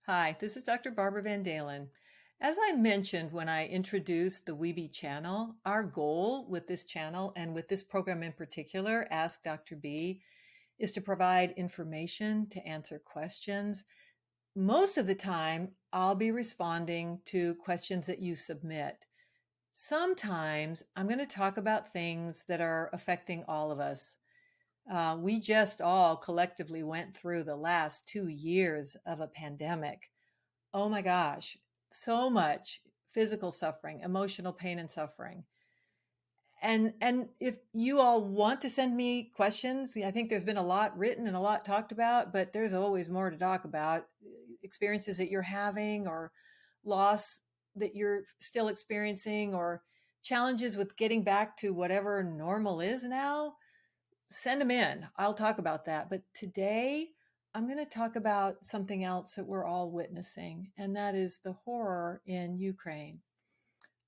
Hi, this is Dr. Barbara Van Dalen. As I mentioned when I introduced the Weeby channel, our goal with this channel and with this program in particular, Ask Dr. B, is to provide information to answer questions. Most of the time, I'll be responding to questions that you submit. Sometimes I'm going to talk about things that are affecting all of us. We just all collectively went through the last 2 years of a pandemic. Oh my gosh, so much physical suffering, emotional pain and suffering. And if you all want to send me questions, I think there's been a lot written and a lot talked about, but there's always more to talk about. Experiences that you're having, or loss that you're still experiencing, or challenges with getting back to whatever normal is now. Send them in. I'll talk about that. But today, I'm going to talk about something else that we're all witnessing, and that is the horror in Ukraine.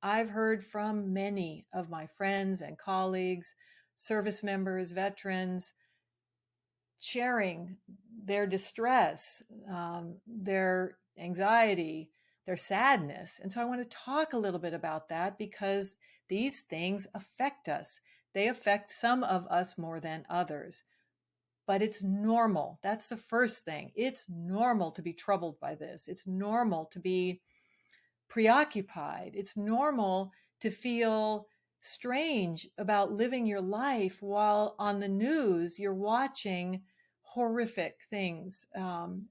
I've heard from many of my friends and colleagues, service members, veterans, sharing their distress, their anxiety, their sadness. And so I want to talk a little bit about that because these things affect us. They affect some of us more than others. But it's normal. That's the first thing. It's normal to be troubled by this. It's normal to be preoccupied. It's normal to feel strange about living your life while on the news you're watching horrific things,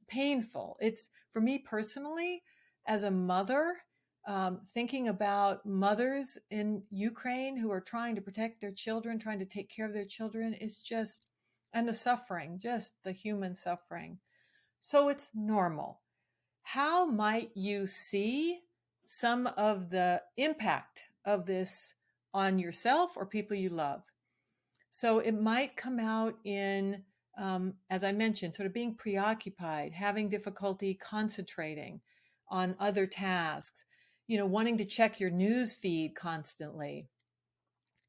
painful. It's for me personally, as a mother, thinking about mothers in Ukraine who are trying to protect their children, trying to take care of their children, is just, and the suffering, just the human suffering. So it's normal. How might you see some of the impact of this on yourself or people you love? So it might come out in, as I mentioned, sort of being preoccupied, having difficulty concentrating on other tasks, wanting to check your news feed constantly.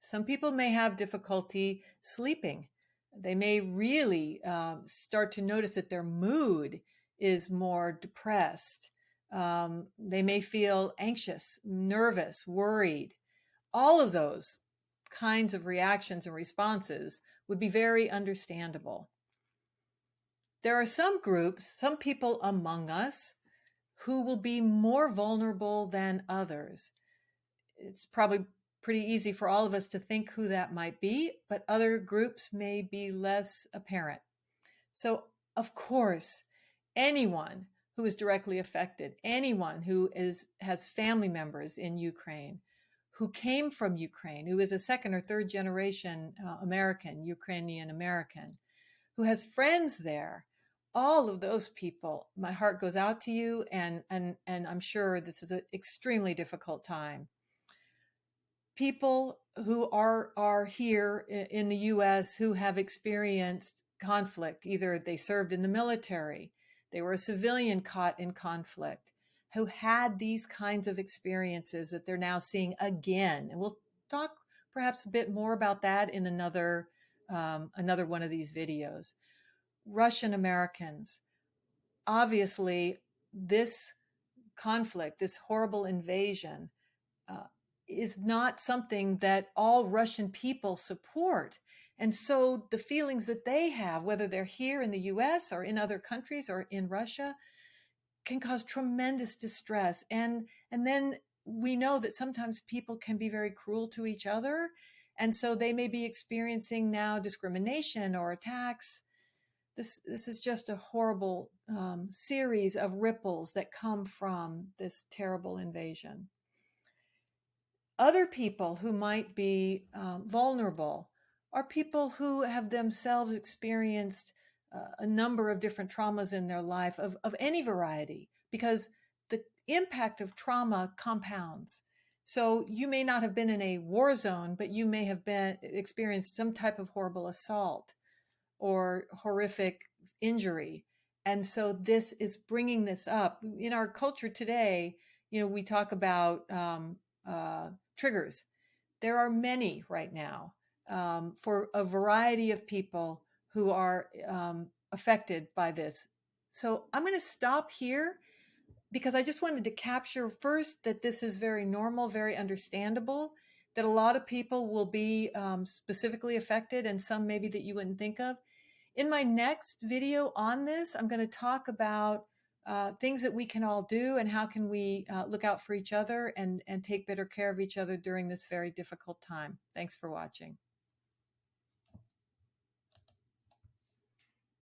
Some people may have difficulty sleeping. They may really start to notice that their mood is more depressed. They may feel anxious, nervous, worried. All of those kinds of reactions and responses would be very understandable. There are some groups, some people among us who will be more vulnerable than others. It's probably pretty easy for all of us to think who that might be, but other groups may be less apparent. So, of course, anyone who is directly affected, anyone who has family members in Ukraine, who came from Ukraine, who is a second or third generation American, Ukrainian American, who has friends there, all of those people, my heart goes out to you, and I'm sure this is an extremely difficult time. People who are here in the US who have experienced conflict, either they served in the military, they were a civilian caught in conflict, who had these kinds of experiences that they're now seeing again. And we'll talk perhaps a bit more about that in another one of these videos. Russian Americans, obviously, this conflict, this horrible invasion, uh, is not something that all Russian people support. And so the feelings that they have, whether they're here in the US or in other countries or in Russia, can cause tremendous distress. And then we know that sometimes people can be very cruel to each other. And so they may be experiencing now discrimination or attacks. This is just a horrible series of ripples that come from this terrible invasion. Other people who might be vulnerable are people who have themselves experienced a number of different traumas in their life of any variety, because the impact of trauma compounds. So you may not have been in a war zone, but you may have experienced some type of horrible assault or horrific injury. And so this is bringing this up. In our culture today, we talk about triggers. There are many right now for a variety of people who are affected by this. So I'm going to stop here. because I just wanted to capture first that this is very normal, very understandable, that a lot of people will be specifically affected, and some maybe that you wouldn't think of. In my next video on this, I'm going to talk about things that we can all do and how can we look out for each other and take better care of each other during this very difficult time. Thanks for watching.